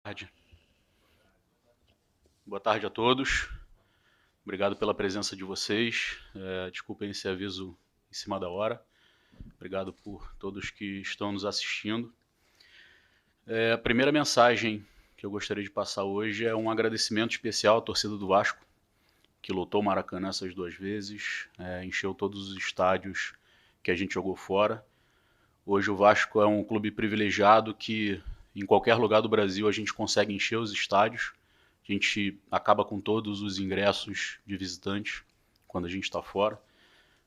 Tarde. Boa tarde a todos. Obrigado pela presença de vocês. Desculpem esse aviso em cima da hora. Obrigado por todos que estão nos assistindo. A primeira mensagem que eu gostaria de passar hoje é um agradecimento especial à torcida do Vasco, que lotou o Maracanã essas 2 vezes, encheu todos os estádios que a gente jogou fora. Hoje o Vasco é um clube privilegiado que em qualquer lugar do Brasil a gente consegue encher os estádios. A gente acaba com todos os ingressos de visitantes quando a gente está fora.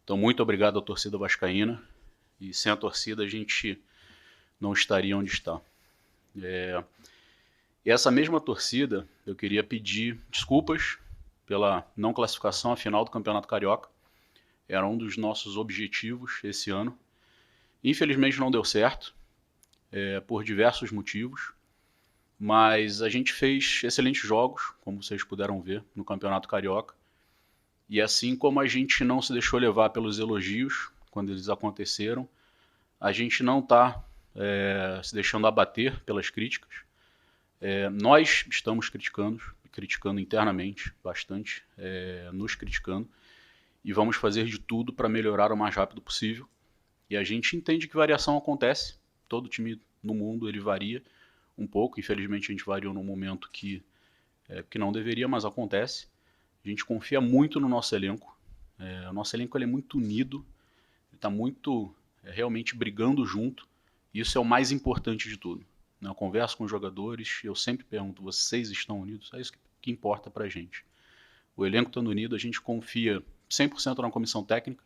Então, muito obrigado à torcida vascaína. E sem a torcida a gente não estaria onde está. E essa mesma torcida, eu queria pedir desculpas pela não classificação à final do Campeonato Carioca. Era um dos nossos objetivos esse ano. Infelizmente não deu certo, por diversos motivos. Mas a gente fez excelentes jogos, como vocês puderam ver, no Campeonato Carioca. E assim como a gente não se deixou levar pelos elogios, quando eles aconteceram, a gente não está se deixando abater pelas críticas. Nós estamos criticando internamente bastante, nos criticando, e vamos fazer de tudo para melhorar o mais rápido possível. E a gente entende que variação acontece, todo time no mundo ele varia um pouco, infelizmente a gente variou num momento que não deveria, mas acontece. A gente confia muito no nosso elenco. O nosso elenco ele é muito unido, ele está muito realmente brigando junto. Isso é o mais importante de tudo. Eu converso com os jogadores e eu sempre pergunto: vocês estão unidos? É isso que importa pra gente. O elenco estando unido, a gente confia 100% na comissão técnica.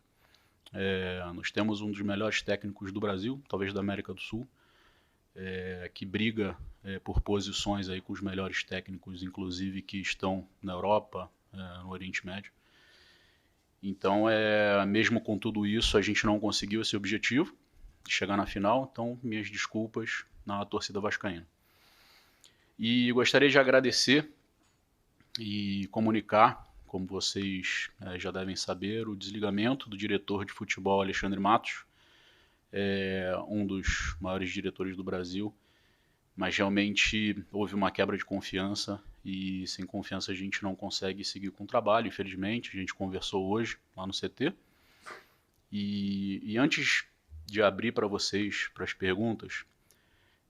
Nós temos um dos melhores técnicos do Brasil, talvez da América do Sul, que briga por posições aí com os melhores técnicos, inclusive que estão na Europa, no Oriente Médio. Então, mesmo com tudo isso, a gente não conseguiu esse objetivo de chegar na final. Então, minhas desculpas na torcida vascaína. E gostaria de agradecer e comunicar, como vocês já devem saber, o desligamento do diretor de futebol Alexandre Matos, um dos maiores diretores do Brasil, mas realmente houve uma quebra de confiança e sem confiança a gente não consegue seguir com o trabalho, infelizmente. A gente conversou hoje lá no CT e antes de abrir para vocês, para as perguntas,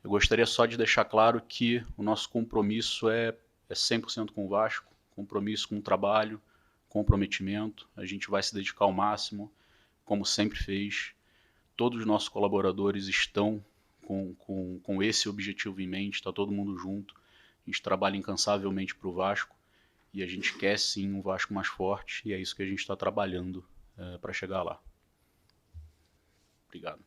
eu gostaria só de deixar claro que o nosso compromisso é 100% com o Vasco, compromisso com o trabalho, comprometimento. A gente vai se dedicar ao máximo, como sempre fez. Todos os nossos colaboradores estão com esse objetivo em mente, está todo mundo junto. A gente trabalha incansavelmente para o Vasco e a gente quer sim um Vasco mais forte e é isso que a gente está trabalhando para chegar lá. Obrigado.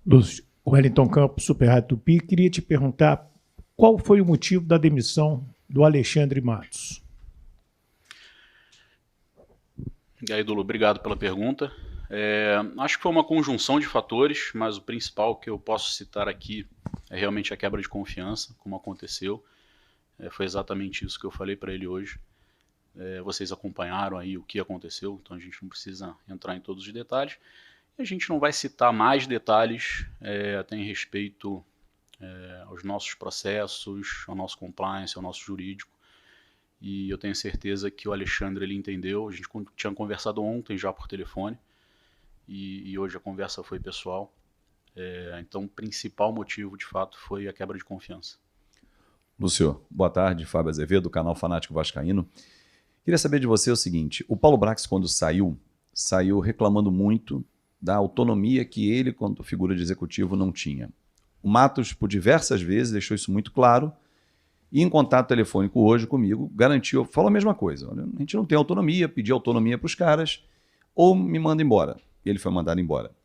Lúcio, Wellington Campos, Super Rádio Tupi, queria te perguntar qual foi o motivo da demissão do Alexandre Matos? E aí, Dulu, obrigado pela pergunta. Acho que foi uma conjunção de fatores, mas o principal que eu posso citar aqui é realmente a quebra de confiança, como aconteceu. Foi exatamente isso que eu falei para ele hoje. Vocês acompanharam aí o que aconteceu, então a gente não precisa entrar em todos os detalhes. E a gente não vai citar mais detalhes até em respeito aos nossos processos, ao nosso compliance, ao nosso jurídico. E eu tenho certeza que o Alexandre ele entendeu. A gente tinha conversado ontem já por telefone e hoje a conversa foi pessoal. Então o principal motivo de fato foi a quebra de confiança. Lúcio, boa tarde, Fábio Azevedo, do canal Fanático Vascaíno. Queria saber de você o seguinte: o Paulo Brax, quando saiu reclamando muito da autonomia que ele, quanto figura de executivo, não tinha. O Matos, por diversas vezes, deixou isso muito claro e, em contato telefônico hoje comigo, garantiu, falou a mesma coisa. Olha, a gente não tem autonomia, pedi autonomia para os caras, ou me manda embora. E ele foi mandado embora.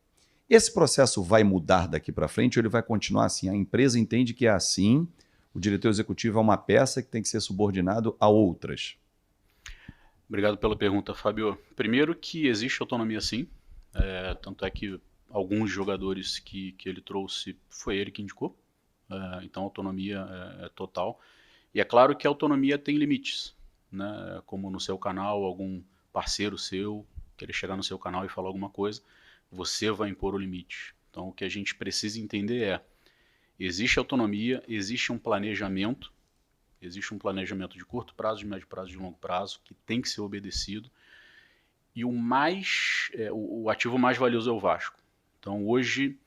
Esse processo vai mudar daqui para frente ou ele vai continuar assim? A empresa entende que é assim, o diretor executivo é uma peça que tem que ser subordinado a outras. Obrigado pela pergunta, Fábio. Primeiro que existe autonomia sim, tanto é que alguns jogadores que ele trouxe foi ele que indicou, então a autonomia é total. E é claro que a autonomia tem limites, né? Como no seu canal, algum parceiro seu querer chegar no seu canal e falar alguma coisa, você vai impor o limite. Então o que a gente precisa entender Existe autonomia, existe um planejamento de curto prazo, de médio prazo e de longo prazo, que tem que ser obedecido. E o ativo mais valioso é o Vasco. Então hoje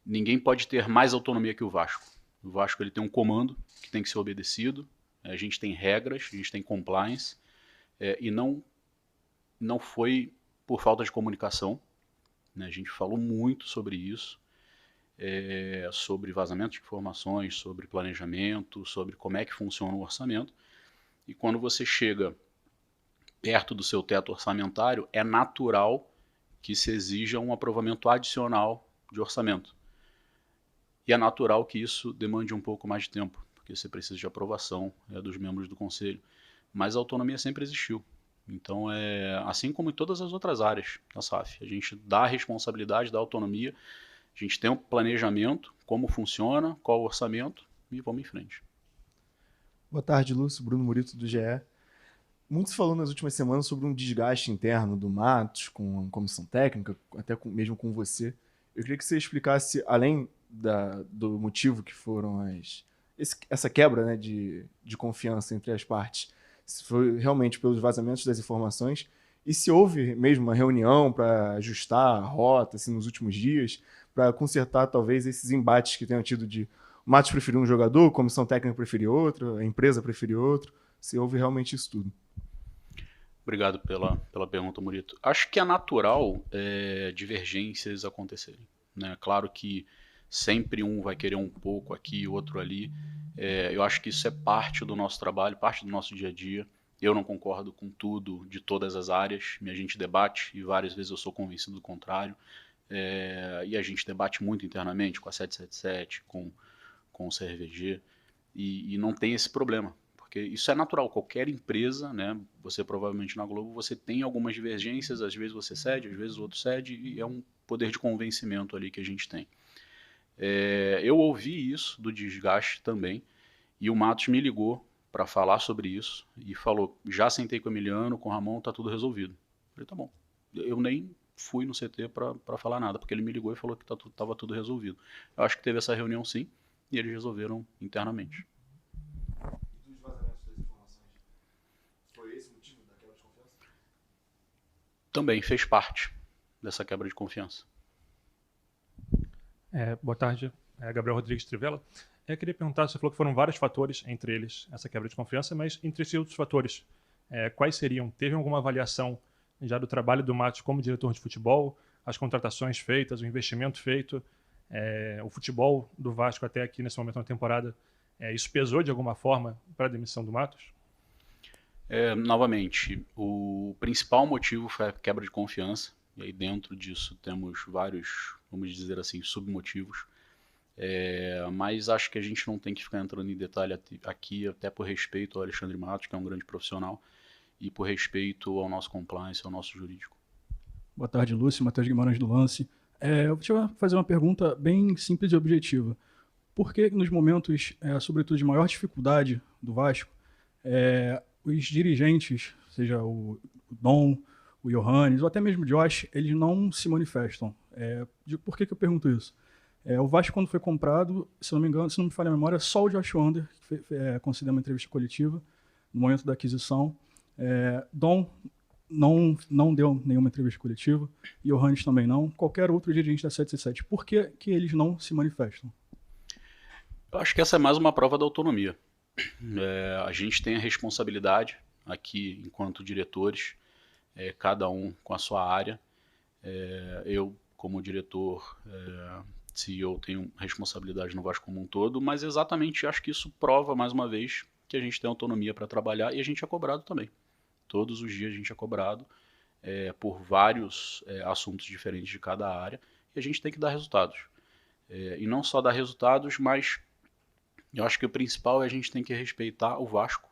ninguém pode ter mais autonomia que o Vasco. O Vasco ele tem um comando que tem que ser obedecido, a gente tem regras, a gente tem compliance, e não foi por falta de comunicação, né? A gente falou muito sobre isso, sobre vazamento de informações, sobre planejamento, sobre como é que funciona o orçamento. E quando você chega perto do seu teto orçamentário, é natural que se exija um aprovamento adicional de orçamento. E é natural que isso demande um pouco mais de tempo, porque você precisa de aprovação dos membros do conselho. Mas a autonomia sempre existiu. Então, assim como em todas as outras áreas da SAF, a gente dá a responsabilidade, dá a autonomia, a gente tem um planejamento, como funciona, qual o orçamento, e vamos em frente. Boa tarde, Lúcio. Bruno Murito, do GE. Muito se falou nas últimas semanas sobre um desgaste interno do Matos com a comissão técnica, até mesmo com você. Eu queria que você explicasse, além do motivo que foram essa quebra, né, de confiança entre as partes, se foi realmente pelos vazamentos das informações e se houve mesmo uma reunião para ajustar a rota assim, nos últimos dias, para consertar talvez esses embates que tenham tido de o Matos preferiu um jogador, a comissão técnica preferiu outro, a empresa preferiu outro, se houve realmente isso tudo. Obrigado pela pergunta, Murito. Acho que é natural divergências acontecerem, né? Claro que sempre um vai querer um pouco aqui, outro ali. Eu acho que isso é parte do nosso trabalho, parte do nosso dia a dia. Eu não concordo com tudo de todas as áreas, a gente debate e várias vezes eu sou convencido do contrário. E a gente debate muito internamente com a 777, com o CRVG, e não tem esse problema. Porque isso é natural, qualquer empresa, né, você provavelmente na Globo, você tem algumas divergências, às vezes você cede, às vezes o outro cede, e é um poder de convencimento ali que a gente tem. Eu ouvi isso do desgaste também, e o Matos me ligou para falar sobre isso, e falou, já sentei com o Emiliano, com o Ramon, tá tudo resolvido. Eu falei, tá bom. Eu nem fui no CT para falar nada, porque ele me ligou e falou que estava tudo resolvido. Eu acho que teve essa reunião sim, e eles resolveram internamente. Também fez parte dessa quebra de confiança. Boa tarde, Gabriel Rodrigues Trivela. Eu queria perguntar, você falou que foram vários fatores, entre eles essa quebra de confiança, mas entre esses outros fatores, quais seriam? Teve alguma avaliação já do trabalho do Matos como diretor de futebol, as contratações feitas, o investimento feito, o futebol do Vasco até aqui nesse momento na temporada, isso pesou de alguma forma para a demissão do Matos? Novamente, o principal motivo foi a quebra de confiança, e aí dentro disso temos vários, vamos dizer assim, submotivos, mas acho que a gente não tem que ficar entrando em detalhe aqui, até por respeito ao Alexandre Matos, que é um grande profissional, e por respeito ao nosso compliance, ao nosso jurídico. Boa tarde, Lúcio, Matheus Guimarães do Lance. Eu vou te fazer uma pergunta bem simples e objetiva. Por que nos momentos, sobretudo de maior dificuldade do Vasco, os dirigentes, seja o Dom, o Johannes, ou até mesmo o Josh, eles não se manifestam? Por que eu pergunto isso? O Vasco, quando foi comprado, se não me engano, se não me falha a memória, só o Josh Wander concedeu uma entrevista coletiva no momento da aquisição. Dom não deu nenhuma entrevista coletiva, e Johannes também não. Qualquer outro dirigente da 777. Por que eles não se manifestam? Eu acho que essa é mais uma prova da autonomia. A gente tem a responsabilidade aqui, enquanto diretores, cada um com a sua área. Eu, como diretor, CEO, tenho responsabilidade no Vasco como um todo, mas exatamente acho que isso prova, mais uma vez, que a gente tem autonomia para trabalhar e a gente é cobrado também. Todos os dias a gente é cobrado por vários assuntos diferentes de cada área e a gente tem que dar resultados. E não só dar resultados, mas eu acho que o principal é a gente tem que respeitar o Vasco,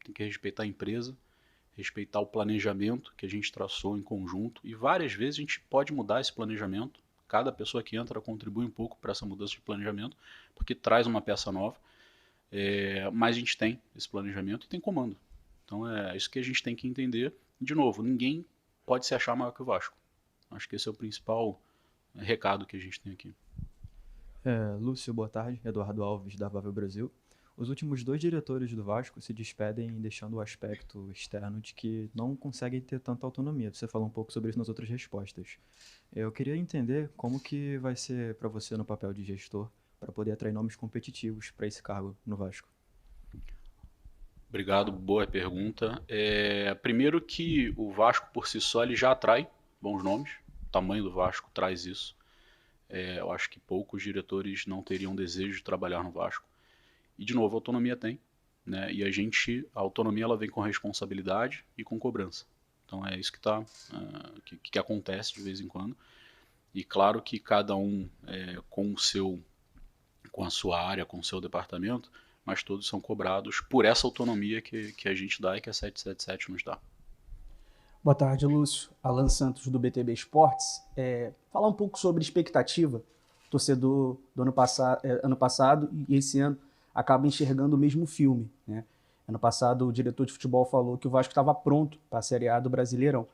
tem que respeitar a empresa, respeitar o planejamento que a gente traçou em conjunto, e várias vezes a gente pode mudar esse planejamento, cada pessoa que entra contribui um pouco para essa mudança de planejamento, porque traz uma peça nova, mas a gente tem esse planejamento e tem comando. Então é isso que a gente tem que entender. De novo, ninguém pode se achar maior que o Vasco. Acho que esse é o principal recado que a gente tem aqui. Lúcio, boa tarde. Eduardo Alves, da Vável Brasil. Os últimos 2 diretores do Vasco se despedem deixando o aspecto externo de que não conseguem ter tanta autonomia. Você falou um pouco sobre isso nas outras respostas. Eu queria entender como que vai ser para você no papel de gestor para poder atrair nomes competitivos para esse cargo no Vasco. Obrigado, boa pergunta. Primeiro que o Vasco por si só ele já atrai bons nomes, o tamanho do Vasco traz isso. Eu acho que poucos diretores não teriam desejo de trabalhar no Vasco. E de novo, a autonomia tem, né? E a autonomia ela vem com responsabilidade e com cobrança. Então é isso que acontece de vez em quando. E claro que cada um com a sua área, com o seu departamento, mas todos são cobrados por essa autonomia que a gente dá e que a 777 nos dá. Boa tarde, Lúcio. Alan Santos, do BTB Esportes. Falar um pouco sobre expectativa. Torcedor do ano passado e esse ano acaba enxergando o mesmo filme, né? Ano passado, o diretor de futebol falou que o Vasco estava pronto para a Série A do Brasileirão.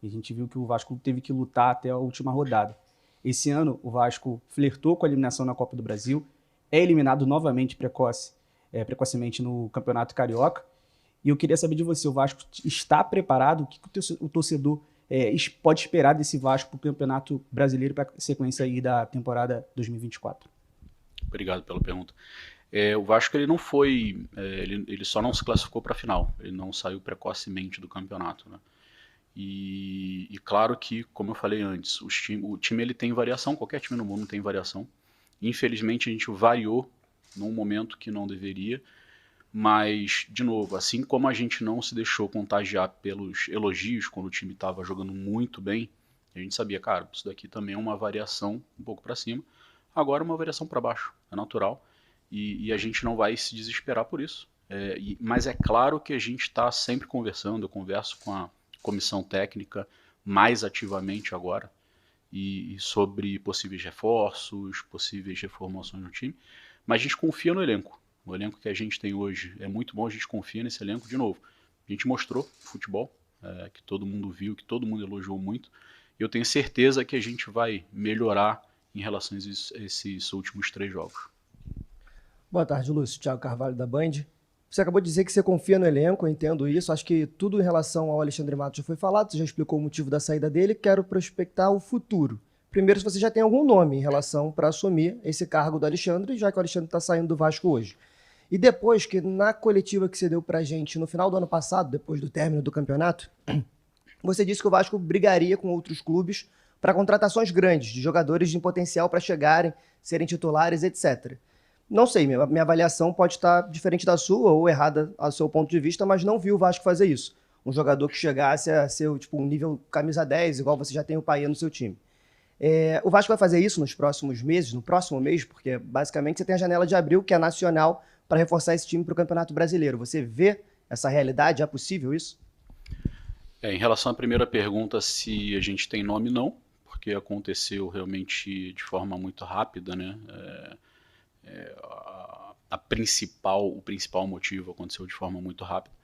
E a gente viu que o Vasco teve que lutar até a última rodada. Esse ano, o Vasco flertou com a eliminação na Copa do Brasil, é eliminado novamente precocemente no Campeonato Carioca. E eu queria saber de você, o Vasco está preparado? O que o torcedor pode esperar desse Vasco para o Campeonato Brasileiro, para a sequência aí da temporada 2024? Obrigado pela pergunta. O Vasco ele não foi, ele só não se classificou para a final, ele não saiu precocemente do campeonato, né? E claro que, como eu falei antes, o time ele tem variação, qualquer time no mundo tem variação. Infelizmente a gente variou num momento que não deveria, mas, de novo, assim como a gente não se deixou contagiar pelos elogios quando o time estava jogando muito bem, a gente sabia, cara, isso daqui também é uma variação um pouco para cima, agora uma variação para baixo, é natural. E a gente não vai se desesperar por isso. Mas é claro que a gente está sempre conversando, eu converso com a comissão técnica mais ativamente agora, e sobre possíveis reforços, possíveis reformulações no time, mas a gente confia no elenco. O elenco que a gente tem hoje é muito bom, a gente confia nesse elenco de novo. A gente mostrou futebol, que todo mundo viu, que todo mundo elogiou muito, e eu tenho certeza que a gente vai melhorar em relação a esses últimos 3 jogos. Boa tarde, Lúcio. Thiago Carvalho, da Band. Você acabou de dizer que você confia no elenco, eu entendo isso. Acho que tudo em relação ao Alexandre Matos já foi falado, você já explicou o motivo da saída dele. Quero prospectar o futuro. Primeiro, se você já tem algum nome em relação para assumir esse cargo do Alexandre, já que o Alexandre está saindo do Vasco hoje. E depois, que na coletiva que você deu para a gente no final do ano passado, depois do término do campeonato, você disse que o Vasco brigaria com outros clubes para contratações grandes, de jogadores de potencial para chegarem, serem titulares, etc. Não sei, minha avaliação pode estar diferente da sua ou errada ao seu ponto de vista, mas não vi o Vasco fazer isso. Um jogador que chegasse a ser um nível camisa 10, igual você já tem o Paia no seu time. O Vasco vai fazer isso nos próximos meses, no próximo mês, porque basicamente você tem a janela de abril, que é nacional, para reforçar esse time para o Campeonato Brasileiro. Você vê essa realidade? É possível isso? Em relação à primeira pergunta, se a gente tem nome, não, porque aconteceu realmente de forma muito rápida, né? O principal motivo aconteceu de forma muito rápida.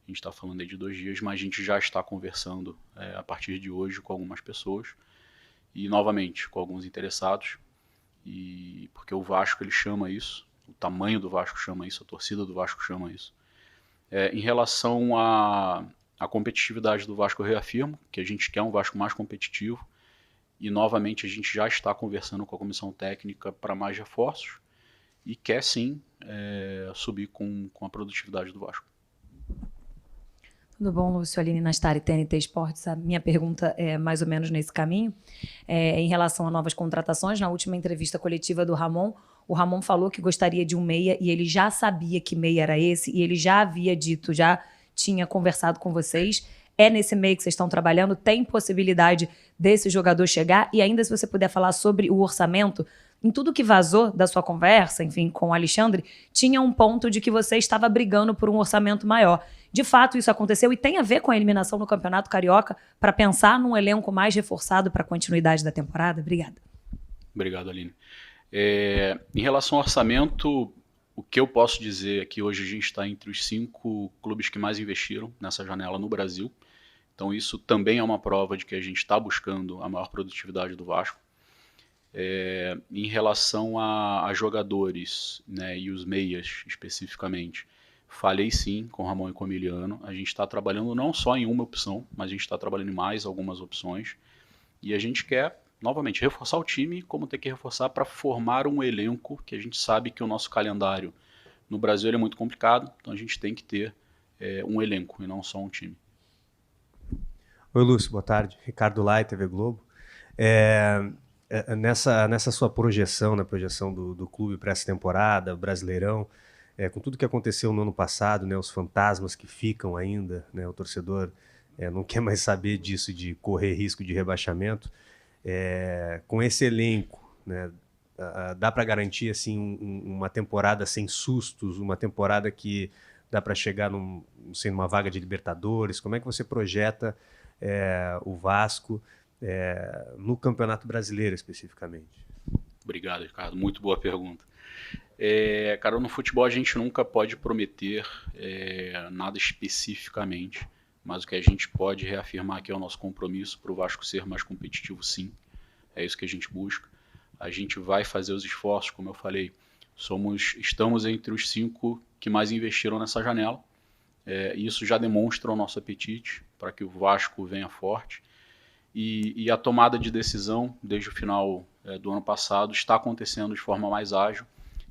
A gente está falando aí de 2 dias, mas a gente já está conversando a partir de hoje com algumas pessoas e novamente com alguns interessados, e porque o Vasco ele chama isso, o tamanho do Vasco chama isso, a torcida do Vasco chama isso. Em relação à competitividade do Vasco, eu reafirmo que a gente quer um Vasco mais competitivo e novamente a gente já está conversando com a comissão técnica para mais reforços e quer sim subir com a produtividade do Vasco. Tudo bom, Lúcio? Aline Nastari, TNT Esportes. A minha pergunta é mais ou menos nesse caminho. Em relação a novas contratações, na última entrevista coletiva do Ramon, o Ramon falou que gostaria de um meia e ele já sabia que meia era esse e ele já havia dito, já tinha conversado com vocês. É nesse meio que vocês estão trabalhando? Tem possibilidade desse jogador chegar? E ainda, se você puder falar sobre o orçamento, em tudo que vazou da sua conversa, enfim, com o Alexandre, tinha um ponto de que você estava brigando por um orçamento maior. De fato, isso aconteceu e tem a ver com a eliminação no Campeonato Carioca para pensar num elenco mais reforçado para a continuidade da temporada? Obrigada. Obrigado, Aline. Em relação ao orçamento, o que eu posso dizer é que hoje a gente está entre os 5 clubes que mais investiram nessa janela no Brasil. Então isso também é uma prova de que a gente está buscando a maior produtividade do Vasco. Em relação a jogadores, né, e os meias especificamente, falei sim com o Ramon e com o Emiliano. A gente está trabalhando não só em uma opção, mas a gente está trabalhando em mais algumas opções. E a gente quer, novamente, reforçar o time, como ter que reforçar para formar um elenco, que a gente sabe que o nosso calendário no Brasil ele é muito complicado, então a gente tem que ter um elenco e não só um time. Oi, Lúcio, boa tarde. Ricardo Lai, TV Globo. Nessa sua projeção, na projeção do clube para essa temporada, Brasileirão, com tudo que aconteceu no ano passado, né, os fantasmas que ficam ainda, né, o torcedor não quer mais saber disso, de correr risco de rebaixamento, com esse elenco, né, dá para garantir assim, uma temporada sem sustos, uma temporada que dá para chegar numa vaga de Libertadores? Como é que você projeta o Vasco no Campeonato Brasileiro especificamente? Obrigado, Ricardo. Muito boa pergunta. Cara, no futebol a gente nunca pode prometer nada especificamente, mas o que a gente pode reafirmar aqui é o nosso compromisso para o Vasco ser mais competitivo, sim. É isso que a gente busca. A gente vai fazer os esforços, como eu falei, estamos entre os 5 que mais investiram nessa janela. Isso já demonstra o nosso apetite para que o Vasco venha forte. E a tomada de decisão, desde o final do ano passado, está acontecendo de forma mais ágil.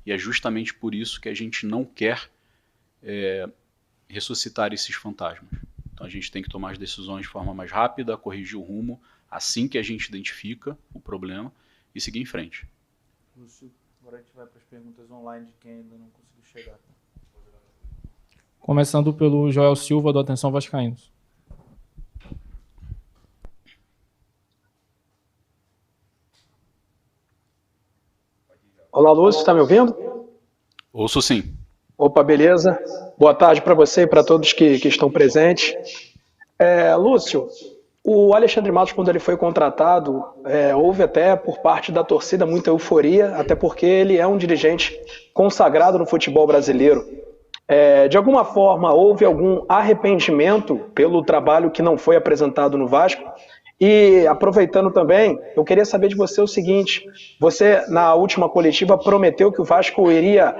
E é justamente por isso que a gente não quer ressuscitar esses fantasmas. Então a gente tem que tomar as decisões de forma mais rápida, corrigir o rumo assim que a gente identifica o problema e seguir em frente. Lúcio, agora a gente vai para as perguntas online de quem ainda não conseguiu chegar. Começando pelo Joel Silva, do Atenção Vascaínos. Olá, Lúcio, está me ouvindo? Ouço sim. Opa, beleza. Boa tarde para você e para todos que estão presentes. Lúcio, o Alexandre Matos, quando ele foi contratado, houve até por parte da torcida muita euforia, até porque ele é um dirigente consagrado no futebol brasileiro. De alguma forma, houve algum arrependimento pelo trabalho que não foi apresentado no Vasco? E, aproveitando também, eu queria saber de você o seguinte: você, na última coletiva, prometeu que o Vasco iria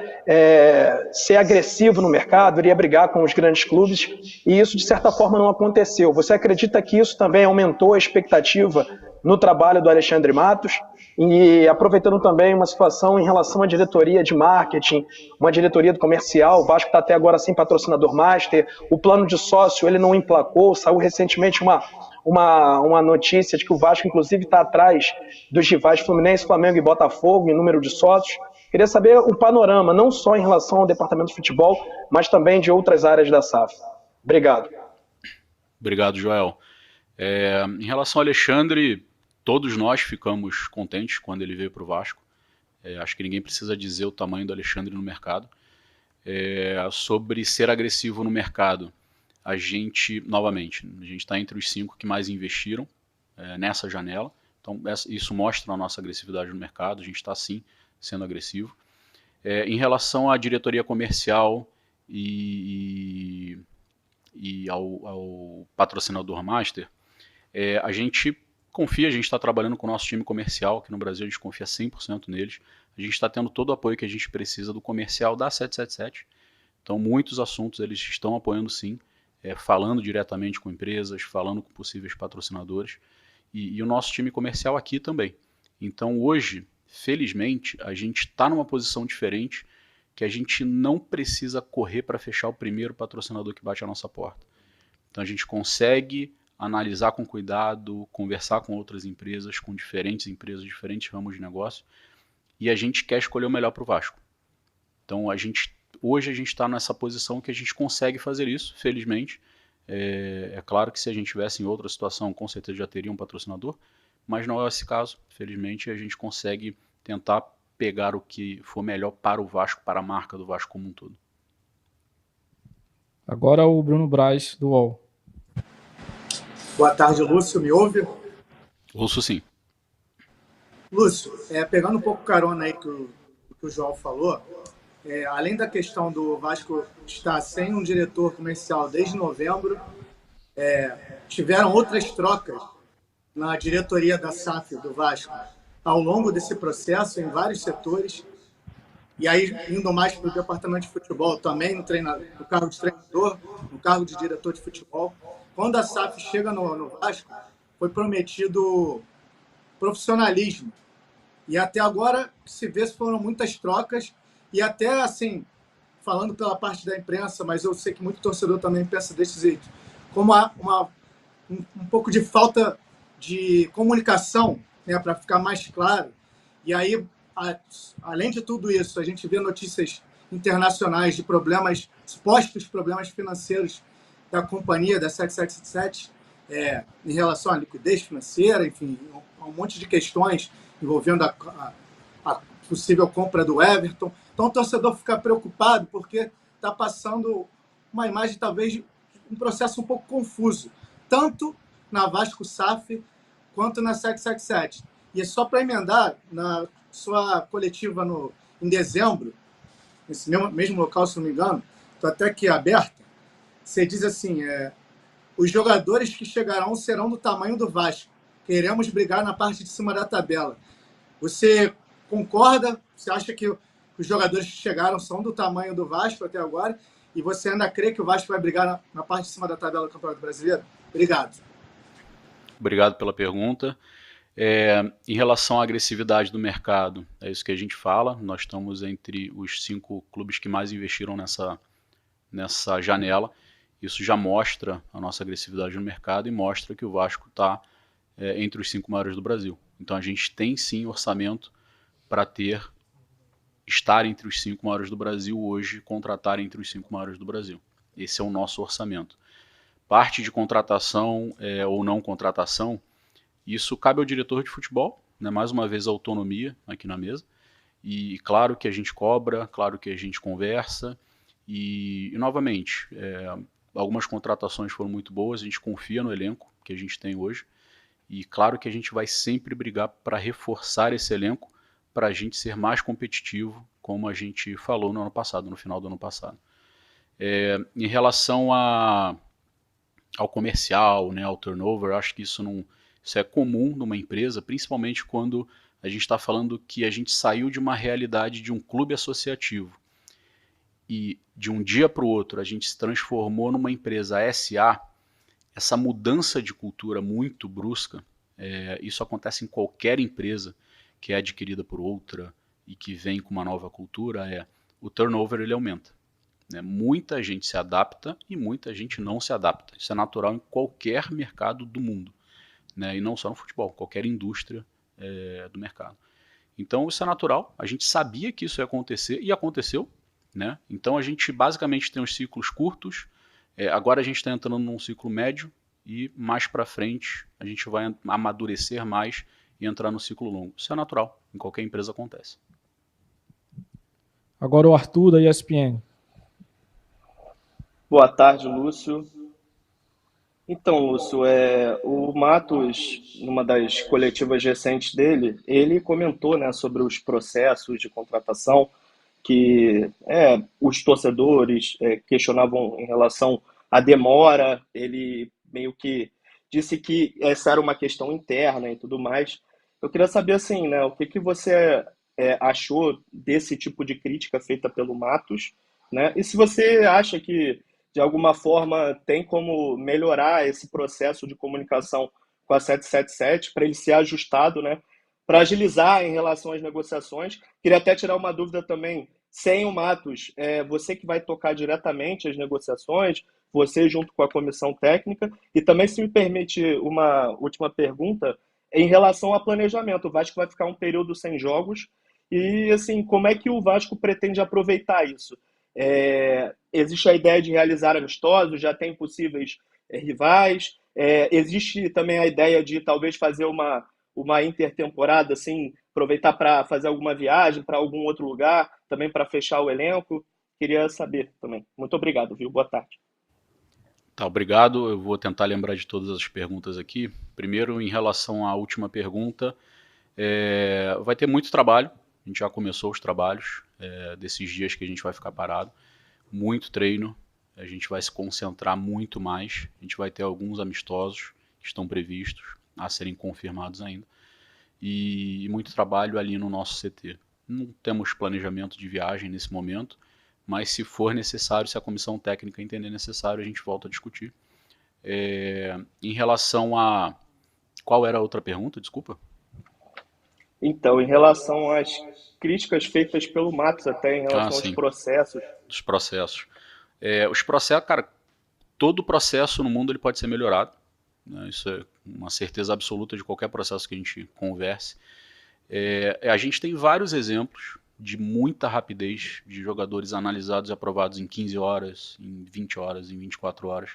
ser agressivo no mercado, iria brigar com os grandes clubes, e isso, de certa forma, não aconteceu. Você acredita que isso também aumentou a expectativa no trabalho do Alexandre Matos? E, aproveitando também uma situação em relação à diretoria de marketing, uma diretoria do comercial, o Vasco está até agora sem patrocinador master, o plano de sócio ele não emplacou, saiu recentemente uma notícia de que o Vasco, inclusive, está atrás dos rivais Fluminense, Flamengo e Botafogo em número de sócios. Queria saber o panorama, não só em relação ao departamento de futebol, mas também de outras áreas da SAF. Obrigado. Obrigado, Joel. Em relação ao Alexandre, todos nós ficamos contentes quando ele veio para o Vasco. Acho que ninguém precisa dizer o tamanho do Alexandre no mercado. Sobre ser agressivo no mercado, a gente está entre os 5 que mais investiram nessa janela. Então, isso mostra a nossa agressividade no mercado. A gente está, sim, sendo agressivo. Em relação à diretoria comercial e ao patrocinador master, a gente confia, a gente está trabalhando com o nosso time comercial aqui no Brasil, a gente confia 100% neles. A gente está tendo todo o apoio que a gente precisa do comercial da 777. Então, muitos assuntos eles estão apoiando, sim. Falando diretamente com empresas, falando com possíveis patrocinadores, e o nosso time comercial aqui também. Então hoje, felizmente, a gente está numa posição diferente, que a gente não precisa correr para fechar o primeiro patrocinador que bate a nossa porta. Então a gente consegue analisar com cuidado, conversar com outras empresas, com diferentes empresas, diferentes ramos de negócio, e a gente quer escolher o melhor para o Vasco. Então hoje a gente está nessa posição que a gente consegue fazer isso, felizmente. É claro que se a gente tivesse em outra situação, com certeza já teria um patrocinador, mas não é esse caso. Felizmente a gente consegue tentar pegar o que for melhor para o Vasco, para a marca do Vasco como um todo. Agora o Bruno Braz, do UOL. Boa tarde, Lúcio. Me ouve? Ouço sim. Lúcio, pegando um pouco carona aí que o João falou, além da questão do Vasco estar sem um diretor comercial desde novembro, tiveram outras trocas na diretoria da SAF do Vasco. ao longo desse processo em vários setores. E aí, indo mais para o departamento de futebol, também no cargo de treinador, no cargo de diretor de futebol. Quando a SAF chega no Vasco, foi prometido profissionalismo. E até agora, se vê, foram muitas trocas. E até, assim, falando pela parte da imprensa, mas eu sei que muito torcedor também pensa desse jeito, como há um pouco de falta de comunicação, né, para ficar mais claro. E aí, além de tudo isso, a gente vê notícias internacionais de problemas, supostos problemas financeiros da companhia, da 777, em relação à liquidez financeira, enfim, um monte de questões envolvendo a possível compra do Everton. Então, o torcedor fica preocupado porque está passando uma imagem, talvez, de um processo um pouco confuso, tanto na Vasco SAF quanto na 777. E é só para emendar, na sua coletiva em dezembro, nesse mesmo local, se não me engano, estou até aqui aberta, você diz assim, os jogadores que chegarão serão do tamanho do Vasco. Queremos brigar na parte de cima da tabela. Você concorda? Você acha que os jogadores que chegaram são do tamanho do Vasco até agora? E você ainda crê que o Vasco vai brigar na parte de cima da tabela do Campeonato Brasileiro? Obrigado. Obrigado pela pergunta. Em relação à agressividade do mercado, é isso que a gente fala. Nós estamos entre os 5 clubes que mais investiram nessa janela. Isso já mostra a nossa agressividade no mercado e mostra que o Vasco está entre os 5 maiores do Brasil. Então a gente tem sim orçamento para estar entre os 5 maiores do Brasil hoje, contratar entre os 5 maiores do Brasil. Esse é o nosso orçamento. Parte de contratação ou não contratação, isso cabe ao diretor de futebol, né? Mais uma vez a autonomia aqui na mesa. E claro que a gente cobra, claro que a gente conversa. E novamente, algumas contratações foram muito boas, a gente confia no elenco que a gente tem hoje. E claro que a gente vai sempre brigar para reforçar esse elenco, para a gente ser mais competitivo, como a gente falou no ano passado, no final do ano passado. Em relação ao comercial, né, ao turnover, acho que isso é comum numa empresa, principalmente quando a gente está falando que a gente saiu de uma realidade de um clube associativo e de um dia para o outro a gente se transformou numa empresa SA. Essa mudança de cultura muito brusca, isso acontece em qualquer empresa que é adquirida por outra e que vem com uma nova cultura, o turnover ele aumenta. Né? Muita gente se adapta e muita gente não se adapta. Isso é natural em qualquer mercado do mundo, né? E não só no futebol, qualquer indústria do mercado. Então isso é natural, a gente sabia que isso ia acontecer e aconteceu. Né? Então a gente basicamente tem os ciclos curtos. Agora a gente está entrando num ciclo médio e mais para frente a gente vai amadurecer mais e entrar no ciclo longo. Isso é natural, em qualquer empresa acontece. Agora o Arthur da ESPN. Boa tarde, Lúcio. Então, Lúcio, o Matos, numa das coletivas recentes dele, ele comentou, né, sobre os processos de contratação que os torcedores questionavam em relação à demora. Ele meio que disse que essa era uma questão interna e tudo mais. Eu queria saber, assim, né, o que você achou desse tipo de crítica feita pelo Matos, né? E se você acha que, de alguma forma, tem como melhorar esse processo de comunicação com a 777 para ele ser ajustado, né? Para agilizar em relação às negociações. Queria até tirar uma dúvida também, sem o Matos, você que vai tocar diretamente as negociações, você junto com a comissão técnica, e também, se me permite uma última pergunta, em relação ao planejamento. O Vasco vai ficar um período sem jogos, e assim, como é que o Vasco pretende aproveitar isso? Existe a ideia de realizar amistosos, já tem possíveis rivais, existe também a ideia de talvez fazer uma intertemporada, assim, aproveitar para fazer alguma viagem para algum outro lugar, também para fechar o elenco. Queria saber também. Muito obrigado, viu? Boa tarde. Tá, obrigado. Eu vou tentar lembrar de todas as perguntas aqui. Primeiro, em relação à última pergunta, vai ter muito trabalho. A gente já começou os trabalhos desses dias que a gente vai ficar parado. Muito treino. A gente vai se concentrar muito mais. A gente vai ter alguns amistosos que estão previstos a serem confirmados ainda. e muito trabalho ali no nosso CT. Não temos planejamento de viagem nesse momento, mas se for necessário, se a comissão técnica entender necessário, a gente volta a discutir. Em relação a... Qual era a outra pergunta? Desculpa. Então, em relação às críticas feitas pelo Matos, até em relação aos processos. Os processos. Os processos, cara, todo processo no mundo ele pode ser melhorado, né? Isso é uma certeza absoluta de qualquer processo que a gente converse. A gente tem vários exemplos de muita rapidez de jogadores analisados e aprovados em 15 horas, em 20 horas, em 24 horas.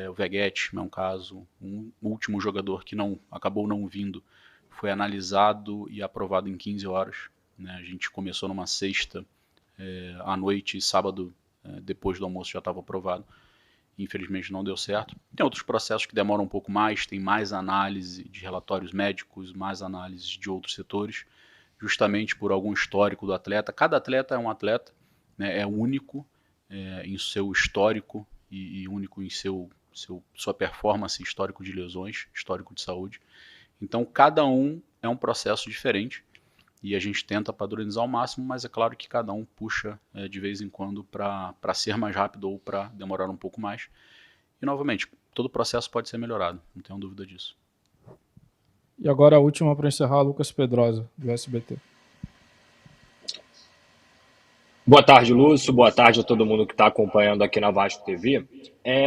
O Veguete é um caso. Um último jogador que acabou não vindo foi analisado e aprovado em 15 horas. Né? A gente começou numa sexta à noite e sábado, depois do almoço, já estava aprovado. Infelizmente não deu certo. Tem outros processos que demoram um pouco mais, tem mais análise de relatórios médicos, mais análise de outros setores, justamente por algum histórico do atleta. Cada atleta é um atleta, né? É único em seu histórico e único em sua performance, histórico de lesões, histórico de saúde. Então, cada um é um processo diferente e a gente tenta padronizar ao máximo, mas é claro que cada um puxa de vez em quando para ser mais rápido ou para demorar um pouco mais. E, novamente, todo processo pode ser melhorado, não tenho dúvida disso. E agora a última para encerrar, Lucas Pedrosa, do SBT. Boa tarde, Lúcio. Boa tarde a todo mundo que está acompanhando aqui na Vasco TV.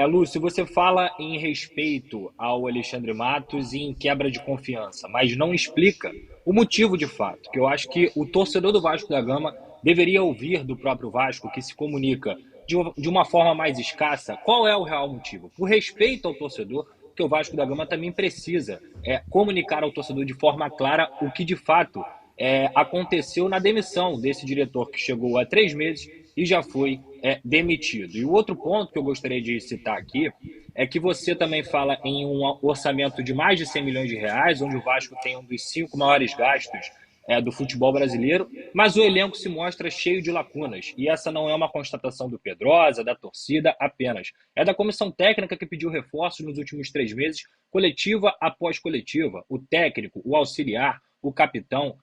Lúcio, você fala em respeito ao Alexandre Matos e em quebra de confiança, mas não explica o motivo de fato, que eu acho que o torcedor do Vasco da Gama deveria ouvir do próprio Vasco, que se comunica de uma forma mais escassa, qual é o real motivo. Por respeito ao torcedor, que o Vasco da Gama também precisa comunicar ao torcedor de forma clara o que de fato aconteceu na demissão desse diretor que chegou há 3 meses e já foi demitido. E o outro ponto que eu gostaria de citar aqui é que você também fala em um orçamento de mais de 100 milhões de reais, onde o Vasco tem um dos 5 maiores gastos do futebol brasileiro, mas o elenco se mostra cheio de lacunas. E essa não é uma constatação do Pedrosa, da torcida apenas. É da comissão técnica que pediu reforços nos últimos 3 meses, coletiva após coletiva, o técnico, o auxiliar, o capitão.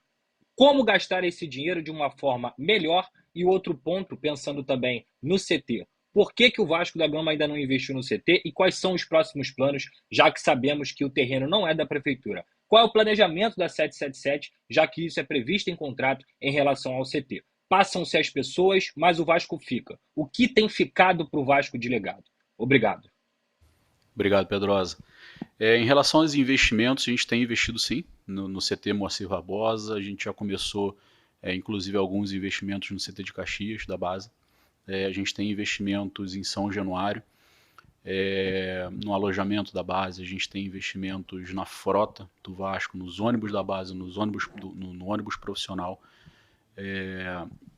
Como gastar esse dinheiro de uma forma melhor? E outro ponto, pensando também no CT. Por que o Vasco da Gama ainda não investiu no CT e quais são os próximos planos, já que sabemos que o terreno não é da prefeitura? Qual é o planejamento da 777, já que isso é previsto em contrato em relação ao CT? Passam-se as pessoas, mas o Vasco fica. O que tem ficado para o Vasco de legado? Obrigado. Obrigado, Pedrosa. Em relação aos investimentos, a gente tem investido sim no CT Moacir Barbosa. A gente já começou, inclusive, alguns investimentos no CT de Caxias, da base. A gente tem investimentos em São Januário, no alojamento da base. A gente tem investimentos na frota do Vasco, nos ônibus da base, no ônibus profissional.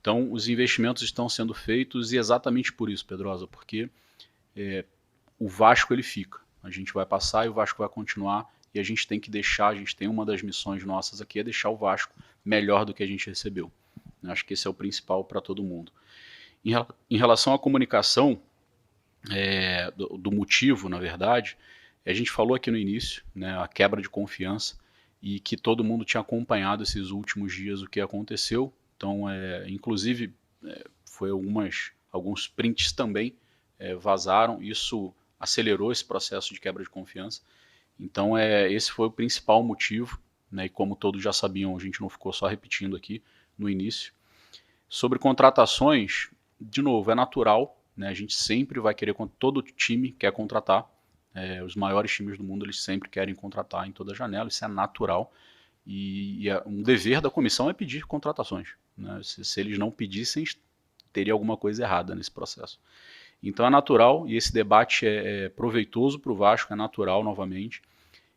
Então, os investimentos estão sendo feitos e exatamente por isso, Pedrosa, porque o Vasco ele fica. A gente vai passar e o Vasco vai continuar e a gente tem que deixar, a gente tem uma das missões nossas aqui, é deixar o Vasco melhor do que a gente recebeu. Acho que esse é o principal para todo mundo. Em relação à comunicação, do motivo, na verdade, a gente falou aqui no início, né, a quebra de confiança e que todo mundo tinha acompanhado esses últimos dias o que aconteceu. Então, inclusive, foi alguns prints também vazaram, isso acelerou esse processo de quebra de confiança. Então, esse foi o principal motivo, né, e como todos já sabiam, a gente não ficou só repetindo aqui no início. Sobre contratações, de novo, é natural, né, a gente sempre vai querer, todo time quer contratar, os maiores times do mundo, eles sempre querem contratar em toda janela, isso é natural, e um dever da comissão é pedir contratações, né, se eles não pedissem, teria alguma coisa errada nesse processo. Então é natural, e esse debate é proveitoso para o Vasco, é natural novamente,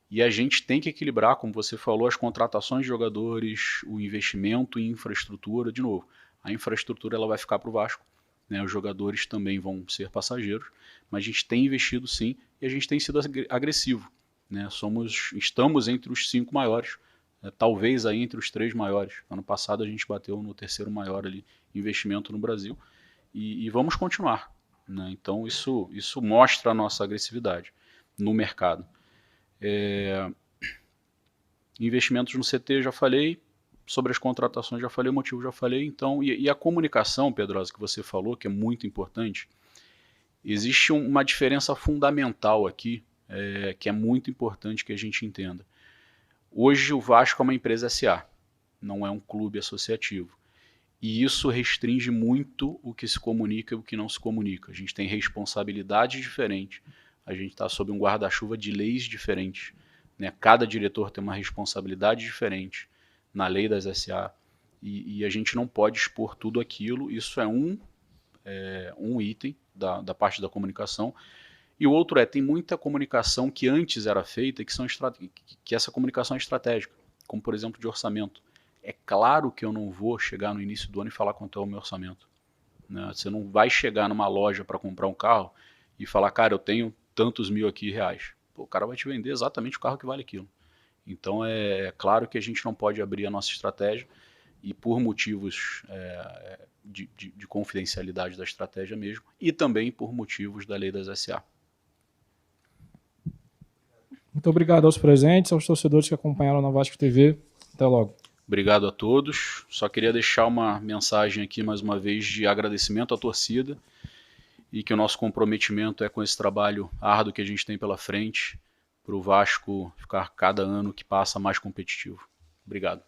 e a gente tem que equilibrar, como você falou, as contratações de jogadores, o investimento em infraestrutura, de novo, a infraestrutura ela vai ficar para o Vasco, né, os jogadores também vão ser passageiros, mas a gente tem investido sim, e a gente tem sido agressivo, né, estamos entre os 5 maiores, talvez aí entre os 3 maiores, ano passado a gente bateu no 3º maior ali, investimento no Brasil, e vamos continuar. Né? Então isso mostra a nossa agressividade no mercado. Investimentos no CT já falei, sobre as contratações já falei, o motivo já falei. Então, e a comunicação, Pedrosa, que você falou, que é muito importante, existe uma diferença fundamental aqui, que é muito importante que a gente entenda. Hoje o Vasco é uma empresa SA, não é um clube associativo. E isso restringe muito o que se comunica e o que não se comunica. A gente tem responsabilidades diferentes, a gente está sob um guarda-chuva de leis diferentes, né? Cada diretor tem uma responsabilidade diferente na lei das SA, e a gente não pode expor tudo aquilo. Isso é um item da parte da comunicação. E o outro tem muita comunicação que antes era feita, que essa comunicação é estratégica, como por exemplo de orçamento. É claro que eu não vou chegar no início do ano e falar quanto é o meu orçamento, né? Você não vai chegar numa loja para comprar um carro e falar, cara, eu tenho tantos mil aqui reais. Pô, o cara vai te vender exatamente o carro que vale aquilo. Então é claro que a gente não pode abrir a nossa estratégia, e por motivos de confidencialidade da estratégia mesmo, e também por motivos da lei das SA. Muito obrigado aos presentes, aos torcedores que acompanharam na Vasco TV. Até logo. Obrigado a todos. Só queria deixar uma mensagem aqui mais uma vez de agradecimento à torcida, e que o nosso comprometimento é com esse trabalho árduo que a gente tem pela frente, para o Vasco ficar cada ano que passa mais competitivo. Obrigado.